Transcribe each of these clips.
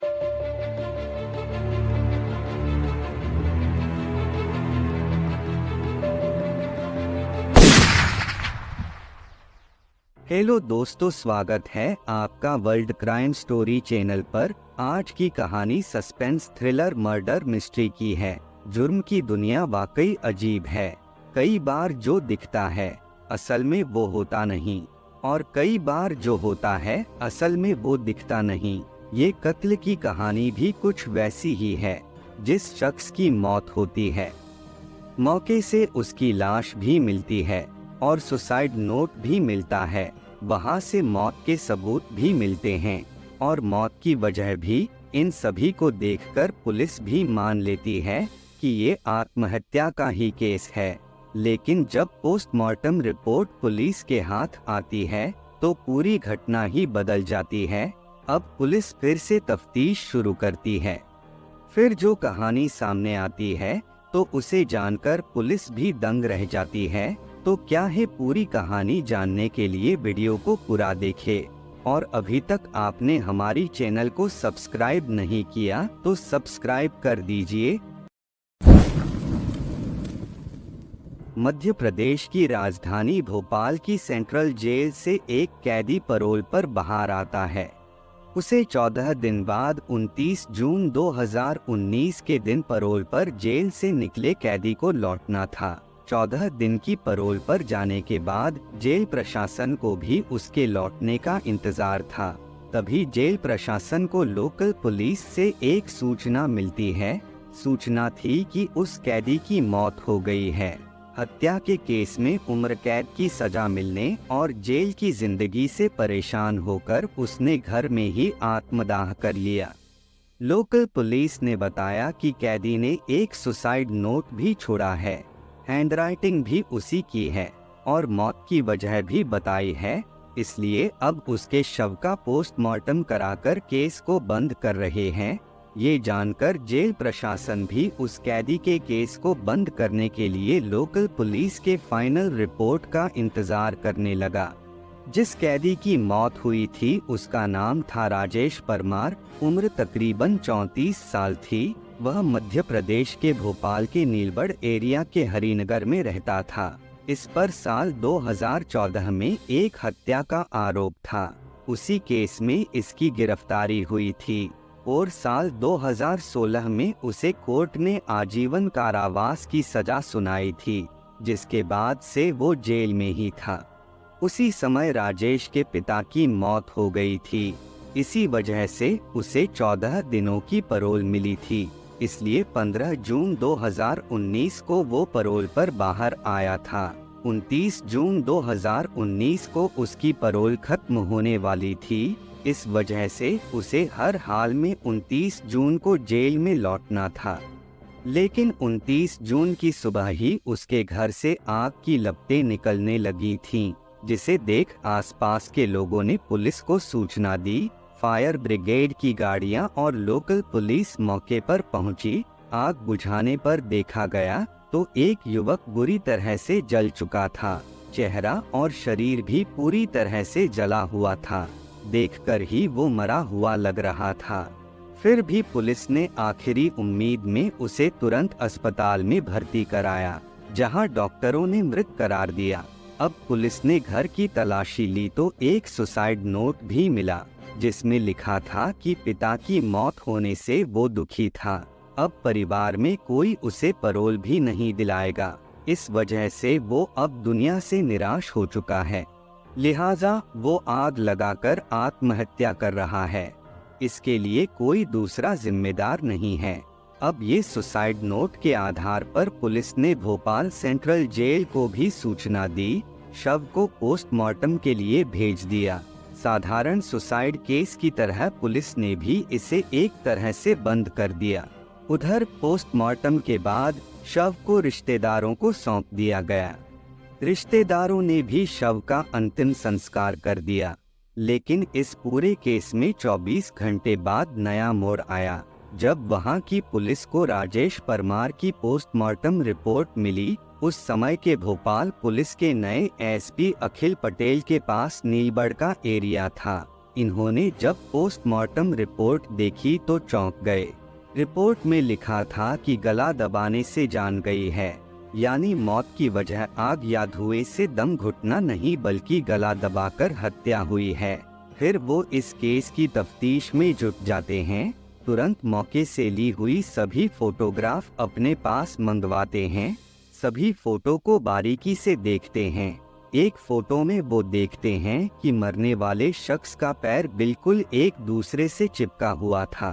Hello दोस्तों, स्वागत है आपका वर्ल्ड क्राइम स्टोरी चैनल पर। आज की कहानी सस्पेंस थ्रिलर मर्डर मिस्ट्री की है। जुर्म की दुनिया वाकई अजीब है। कई बार जो दिखता है असल में वो होता नहीं, और कई बार जो होता है असल में वो दिखता नहीं। ये कत्ल की कहानी भी कुछ वैसी ही है। जिस शख्स की मौत होती है, मौके से उसकी लाश भी मिलती है और सुसाइड नोट भी मिलता है। वहाँ से मौत के सबूत भी मिलते हैं और मौत की वजह भी। इन सभी को देखकर पुलिस भी मान लेती है कि ये आत्महत्या का ही केस है। लेकिन जब पोस्टमार्टम रिपोर्ट पुलिस के हाथ आती है तो पूरी घटना ही बदल जाती है। अब पुलिस फिर से तफ्तीश शुरू करती है। फिर जो कहानी सामने आती है तो उसे जानकर पुलिस भी दंग रह जाती है। तो क्या है पूरी कहानी जानने के लिए वीडियो को पूरा देखें। और अभी तक आपने हमारी चैनल को सब्सक्राइब नहीं किया तो सब्सक्राइब कर दीजिए। मध्य प्रदेश की राजधानी भोपाल की सेंट्रल जेल से एक कैदी पैरोल पर बाहर आता है। उसे 14 दिन बाद 29 जून 2019 के दिन पैरोल पर जेल से निकले कैदी को लौटना था। 14 दिन की पैरोल पर जाने के बाद जेल प्रशासन को भी उसके लौटने का इंतजार था। तभी जेल प्रशासन को लोकल पुलिस से एक सूचना मिलती है। सूचना थी कि उस कैदी की मौत हो गई है। हत्या के केस में उम्र कैद की सजा मिलने और जेल की जिंदगी से परेशान होकर उसने घर में ही आत्मदाह कर लिया। लोकल पुलिस ने बताया कि कैदी ने एक सुसाइड नोट भी छोड़ा है। हैंडराइटिंग भी उसी की है और मौत की वजह भी बताई है। इसलिए अब उसके शव का पोस्टमार्टम कराकर केस को बंद कर रहे हैं। ये जानकर जेल प्रशासन भी उस कैदी के केस को बंद करने के लिए लोकल पुलिस के फाइनल रिपोर्ट का इंतजार करने लगा। जिस कैदी की मौत हुई थी उसका नाम था राजेश परमार। उम्र तकरीबन 34 साल थी। वह मध्य प्रदेश के भोपाल के नीलबढ़ एरिया के हरिनगर में रहता था। इस पर साल 2014 में एक हत्या का आरोप था। उसी केस में इसकी गिरफ्तारी हुई थी और साल 2016 में उसे कोर्ट ने आजीवन कारावास की सजा सुनाई थी, जिसके बाद से वो जेल में ही था। उसी समय राजेश के पिता की मौत हो गई थी। इसी वजह से उसे 14 दिनों की पैरोल मिली थी। इसलिए 15 जून 2019 को वो पैरोल पर बाहर आया था। 29 जून 2019 को उसकी पैरोल खत्म होने वाली थी। इस वजह से उसे हर हाल में 29 जून को जेल में लौटना था। लेकिन 29 जून की सुबह ही उसके घर से आग की लपटें निकलने लगी थीं, जिसे देख आसपास के लोगों ने पुलिस को सूचना दी। फायर ब्रिगेड की गाड़ियां और लोकल पुलिस मौके पर पहुंची। आग बुझाने पर देखा गया तो एक युवक बुरी तरह से जल चुका था। चेहरा और शरीर भी पूरी तरह से जला हुआ था। देखकर ही वो मरा हुआ लग रहा था। फिर भी पुलिस ने आखिरी उम्मीद में उसे तुरंत अस्पताल में भर्ती कराया, जहां डॉक्टरों ने मृत करार दिया। अब पुलिस ने घर की तलाशी ली तो एक सुसाइड नोट भी मिला, जिसमें लिखा था कि पिता की मौत होने से वो दुखी था। अब परिवार में कोई उसे पैरोल भी नहीं दिलाएगा। इस वजह से वो अब दुनिया से निराश हो चुका है। लिहाजा वो आग लगाकर आत्महत्या कर रहा है। इसके लिए कोई दूसरा जिम्मेदार नहीं है। अब ये सुसाइड नोट के आधार पर पुलिस ने भोपाल सेंट्रल जेल को भी सूचना दी। शव को पोस्टमार्टम के लिए भेज दिया। साधारण सुसाइड केस की तरह पुलिस ने भी इसे एक तरह से बंद कर दिया। उधर पोस्टमार्टम के बाद शव को रिश्तेदारों को सौंप दिया गया। रिश्तेदारों ने भी शव का अंतिम संस्कार कर दिया। लेकिन इस पूरे केस में 24 घंटे बाद नया मोड़ आया, जब वहां की पुलिस को राजेश परमार की पोस्टमार्टम रिपोर्ट मिली। उस समय के भोपाल पुलिस के नए एसपी अखिल पटेल के पास नीलबढ़ का एरिया था। इन्होंने जब पोस्टमार्टम रिपोर्ट देखी तो चौंक गए। रिपोर्ट में लिखा था कि गला दबाने से जान गई है, यानी मौत की वजह आग या धुएं से दम घुटना नहीं बल्कि गला दबाकर हत्या हुई है। फिर वो इस केस की तफ्तीश में जुट जाते हैं। तुरंत मौके से ली हुई सभी फोटोग्राफ अपने पास मंगवाते हैं। सभी फोटो को बारीकी से देखते हैं। एक फोटो में वो देखते हैं कि मरने वाले शख्स का पैर बिल्कुल एक दूसरे से चिपका हुआ था,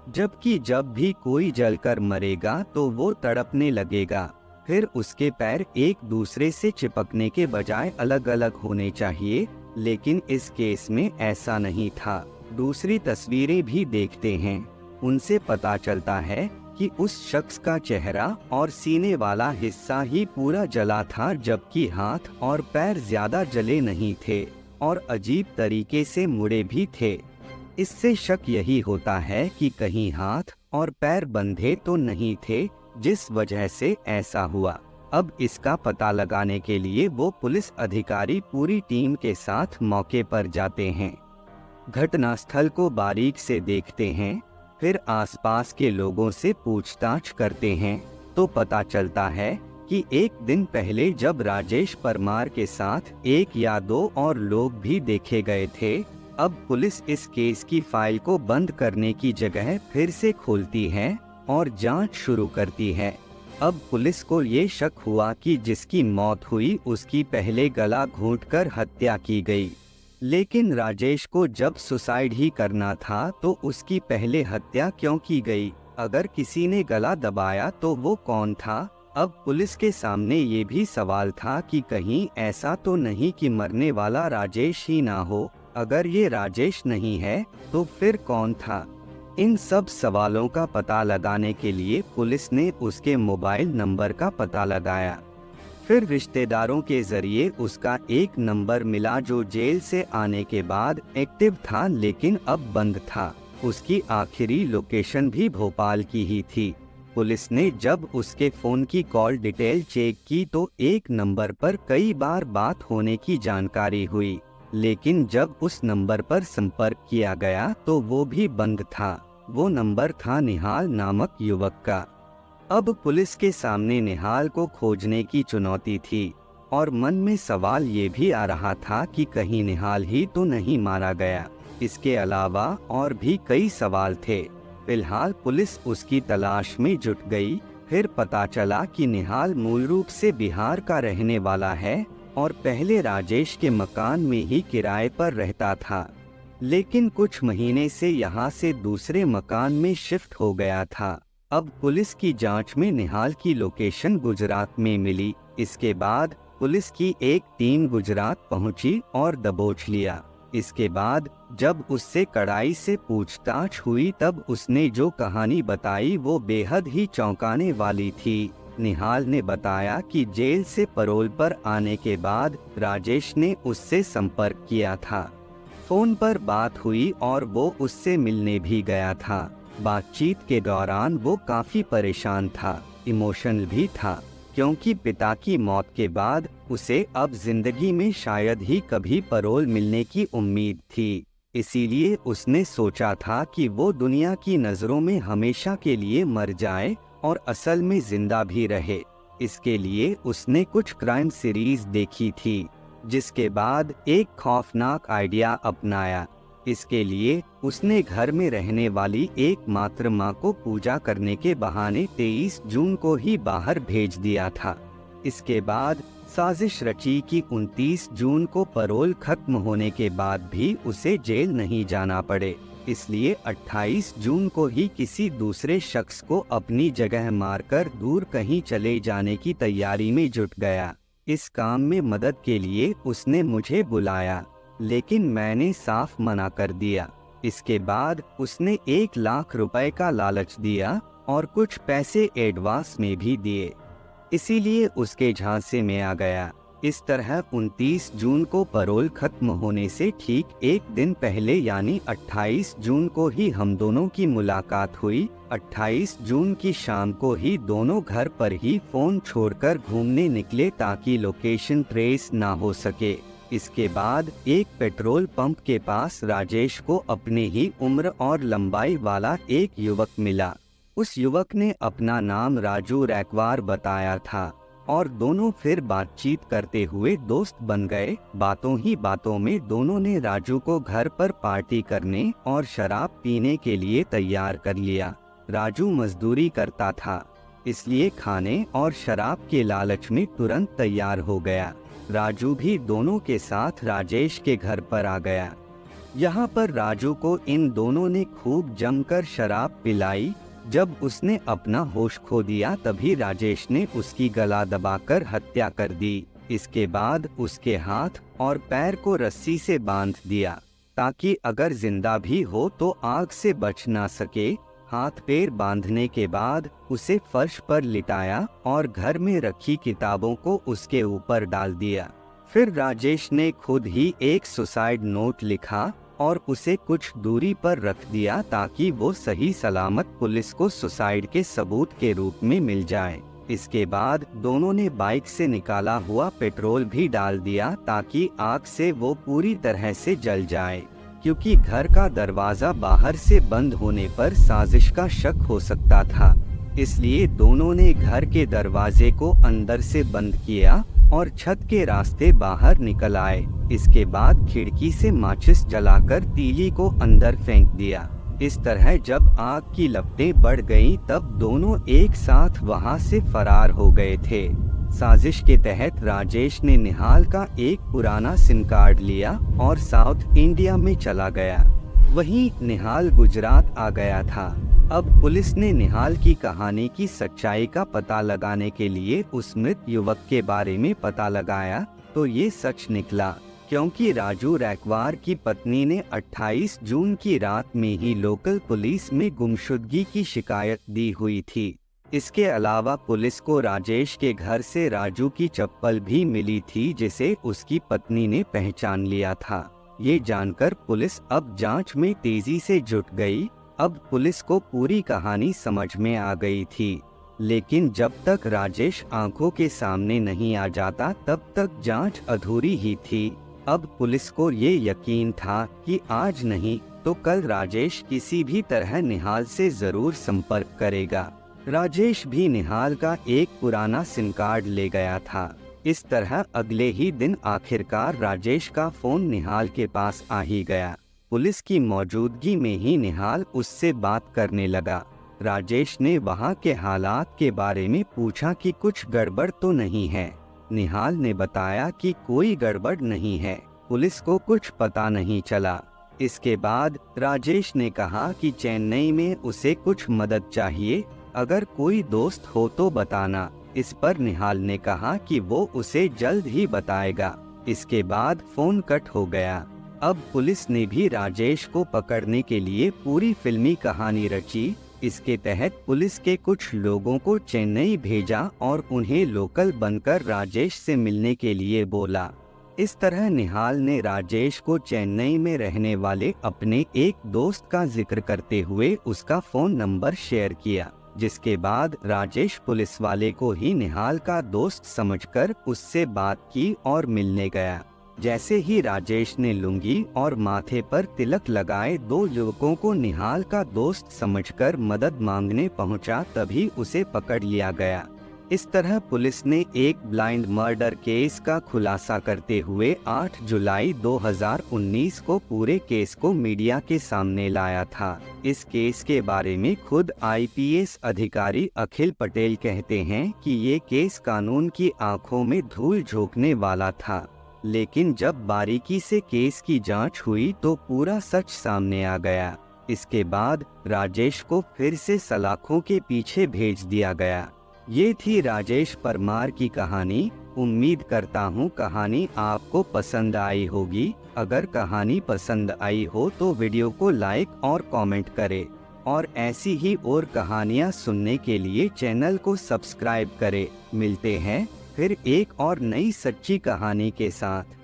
जबकि जब भी कोई जलकर मरेगा तो वो तड़पने लगेगा। फिर उसके पैर एक दूसरे से चिपकने के बजाय अलग अलग होने चाहिए, लेकिन इस केस में ऐसा नहीं था। दूसरी तस्वीरें भी देखते हैं। उनसे पता चलता है कि उस शख्स का चेहरा और सीने वाला हिस्सा ही पूरा जला था, जबकि हाथ और पैर ज्यादा जले नहीं थे और अजीब तरीके से मुड़े भी थे। इससे शक यही होता है कि कहीं हाथ और पैर बंधे तो नहीं थे, जिस वजह से ऐसा हुआ। अब इसका पता लगाने के लिए वो पुलिस अधिकारी पूरी टीम के साथ मौके पर जाते हैं। घटनास्थल को बारीक से देखते हैं, फिर आसपास के लोगों से पूछताछ करते हैं तो पता चलता है कि एक दिन पहले जब राजेश परमार के साथ एक या दो और लोग भी देखे गए थे। अब पुलिस इस केस की फाइल को बंद करने की जगह फिर से खोलती है और जांच शुरू करती है। अब पुलिस को ये शक हुआ कि जिसकी मौत हुई उसकी पहले गला घोंटकर हत्या की गई, लेकिन राजेश को जब सुसाइड ही करना था तो उसकी पहले हत्या क्यों की गई? अगर किसी ने गला दबाया तो वो कौन था? अब पुलिस के सामने ये भी सवाल था कि कहीं ऐसा तो नहीं कि मरने वाला राजेश ही ना हो। अगर ये राजेश नहीं है तो फिर कौन था? इन सब सवालों का पता लगाने के लिए पुलिस ने उसके मोबाइल नंबर का पता लगाया। फिर रिश्तेदारों के जरिए उसका एक नंबर मिला जो जेल से आने के बाद एक्टिव था, लेकिन अब बंद था। उसकी आखिरी लोकेशन भी भोपाल की ही थी। पुलिस ने जब उसके फोन की कॉल डिटेल चेक की तो एक नंबर पर कई बार बात होने की जानकारी हुई, लेकिन जब उस नंबर पर संपर्क किया गया तो वो भी बंद था। वो नंबर था निहाल नामक युवक का। अब पुलिस के सामने निहाल को खोजने की चुनौती थी और मन में सवाल ये भी आ रहा था कि कहीं निहाल ही तो नहीं मारा गया। इसके अलावा और भी कई सवाल थे। फिलहाल पुलिस उसकी तलाश में जुट गई। फिर पता चला कि निहाल मूल रूप से बिहार का रहने वाला है और पहले राजेश के मकान में ही किराए पर रहता था, लेकिन कुछ महीने से यहाँ से दूसरे मकान में शिफ्ट हो गया था। अब पुलिस की जांच में निहाल की लोकेशन गुजरात में मिली। इसके बाद पुलिस की एक टीम गुजरात पहुंची और दबोच लिया। इसके बाद जब उससे कड़ाई से पूछताछ हुई तब उसने जो कहानी बताई वो बेहद ही चौंकाने वाली थी। निहाल ने बताया कि जेल से पैरोल पर आने के बाद राजेश ने उससे संपर्क किया था। फोन पर बात हुई और वो उससे मिलने भी गया था। बातचीत के दौरान वो काफी परेशान था, इमोशनल भी था, क्योंकि पिता की मौत के बाद उसे अब जिंदगी में शायद ही कभी पैरोल मिलने की उम्मीद थी। इसीलिए उसने सोचा था कि वो दुनिया की नजरों में हमेशा के लिए मर जाए और असल में जिंदा भी रहे। इसके लिए उसने कुछ क्राइम सीरीज देखी थी, जिसके बाद एक खौफनाक आइडिया अपनाया। इसके लिए उसने घर में रहने वाली एकमात्र मां को पूजा करने के बहाने 23 जून को ही बाहर भेज दिया था। इसके बाद साजिश रची कि 29 जून को पैरोल खत्म होने के बाद भी उसे जेल नहीं जाना पड़े। इसलिए 28 जून को ही किसी दूसरे शख्स को अपनी जगह मारकर दूर कहीं चले जाने की तैयारी में जुट गया। इस काम में मदद के लिए उसने मुझे बुलाया, लेकिन मैंने साफ मना कर दिया। इसके बाद उसने 1 लाख रुपए का लालच दिया और कुछ पैसे एडवांस में भी दिए, इसीलिए उसके झांसे में आ गया। इस तरह 29 जून को पैरोल खत्म होने से ठीक एक दिन पहले यानी 28 जून को ही हम दोनों की मुलाकात हुई। 28 जून की शाम को ही दोनों घर पर ही फोन छोड़कर घूमने निकले ताकि लोकेशन ट्रेस ना हो सके। इसके बाद एक पेट्रोल पंप के पास राजेश को अपने ही उम्र और लंबाई वाला एक युवक मिला। उस युवक ने अपना नाम राजू रैकवार बताया था और दोनों फिर बातचीत करते हुए दोस्त बन गए। बातों ही बातों में दोनों ने राजू को घर पर पार्टी करने और शराब पीने के लिए तैयार कर लिया। राजू मजदूरी करता था, इसलिए खाने और शराब के लालच में तुरंत तैयार हो गया। राजू भी दोनों के साथ राजेश के घर पर आ गया। यहाँ पर राजू को इन दोनों ने खूब जमकर शराब पिलाई। जब उसने अपना होश खो दिया तभी राजेश ने उसकी गला दबाकर हत्या कर दी। इसके बाद उसके हाथ और पैर को रस्सी से बांध दिया ताकि अगर जिंदा भी हो तो आग से बच ना सके। हाथ पैर बांधने के बाद उसे फर्श पर लिटाया और घर में रखी किताबों को उसके ऊपर डाल दिया। फिर राजेश ने खुद ही एक सुसाइड नोट लिखा और उसे कुछ दूरी पर रख दिया ताकि वो सही सलामत पुलिस को सुसाइड के सबूत के रूप में मिल जाए। इसके बाद दोनों ने बाइक से निकाला हुआ पेट्रोल भी डाल दिया ताकि आग से वो पूरी तरह से जल जाए। क्योंकि घर का दरवाजा बाहर से बंद होने पर साजिश का शक हो सकता था, इसलिए दोनों ने घर के दरवाजे को अंदर से बंद किया और छत के रास्ते बाहर निकल आए। इसके बाद खिड़की से माचिस जलाकर तीली को अंदर फेंक दिया। इस तरह जब आग की लपटें बढ़ गईं, तब दोनों एक साथ वहां से फरार हो गए थे। साजिश के तहत राजेश ने निहाल का एक पुराना सिम कार्ड लिया और साउथ इंडिया में चला गया। वहीं निहाल गुजरात आ गया था। अब पुलिस ने निहाल की कहानी की सच्चाई का पता लगाने के लिए उस मृत युवक के बारे में पता लगाया तो ये सच निकला, क्योंकि राजू रैकवार की पत्नी ने 28 जून की रात में ही लोकल पुलिस में गुमशुदगी की शिकायत दी हुई थी। इसके अलावा पुलिस को राजेश के घर से राजू की चप्पल भी मिली थी जिसे उसकी पत्नी ने पहचान लिया था। ये जानकर पुलिस अब जांच में तेजी से जुट गई। अब पुलिस को पूरी कहानी समझ में आ गई थी, लेकिन जब तक राजेश आंखों के सामने नहीं आ जाता तब तक जांच अधूरी ही थी। अब पुलिस को ये यकीन था कि आज नहीं तो कल राजेश किसी भी तरह निहाल से जरूर संपर्क करेगा। राजेश भी निहाल का एक पुराना सिम कार्ड ले गया था। इस तरह अगले ही दिन आखिरकार राजेश का फोन निहाल के पास आ ही गया। पुलिस की मौजूदगी में ही निहाल उससे बात करने लगा। राजेश ने वहां के हालात के बारे में पूछा कि कुछ गड़बड़ तो नहीं है। निहाल ने बताया कि कोई गड़बड़ नहीं है, पुलिस को कुछ पता नहीं चला। इसके बाद राजेश ने कहा कि चेन्नई में उसे कुछ मदद चाहिए, अगर कोई दोस्त हो तो बताना। इस पर निहाल ने कहा कि वो उसे जल्द ही बताएगा। इसके बाद फोन कट हो गया। अब पुलिस ने भी राजेश को पकड़ने के लिए पूरी फिल्मी कहानी रची। इसके तहत पुलिस के कुछ लोगों को चेन्नई भेजा और उन्हें लोकल बनकर राजेश से मिलने के लिए बोला। इस तरह निहाल ने राजेश को चेन्नई में रहने वाले अपने एक दोस्त का जिक्र करते हुए उसका फोन नंबर शेयर किया, जिसके बाद राजेश पुलिस वाले को ही निहाल का दोस्त समझकर उससे बात की और मिलने गया। जैसे ही राजेश ने लुंगी और माथे पर तिलक लगाए दो युवकों को निहाल का दोस्त समझकर मदद मांगने पहुंचा, तभी उसे पकड़ लिया गया। इस तरह पुलिस ने एक ब्लाइंड मर्डर केस का खुलासा करते हुए 8 जुलाई 2019 को पूरे केस को मीडिया के सामने लाया था। इस केस के बारे में खुद IPS अधिकारी अखिल पटेल कहते हैं कि ये केस कानून की आंखों में धूल झोंकने वाला था, लेकिन जब बारीकी से केस की जांच हुई तो पूरा सच सामने आ गया। इसके बाद राजेश को फिर से सलाखों के पीछे भेज दिया गया। ये थी राजेश परमार की कहानी। उम्मीद करता हूँ कहानी आपको पसंद आई होगी। अगर कहानी पसंद आई हो तो वीडियो को लाइक और कमेंट करें और ऐसी ही और कहानियाँ सुनने के लिए चैनल को सब्सक्राइब करें। मिलते हैं फिर एक और नई सच्ची कहानी के साथ।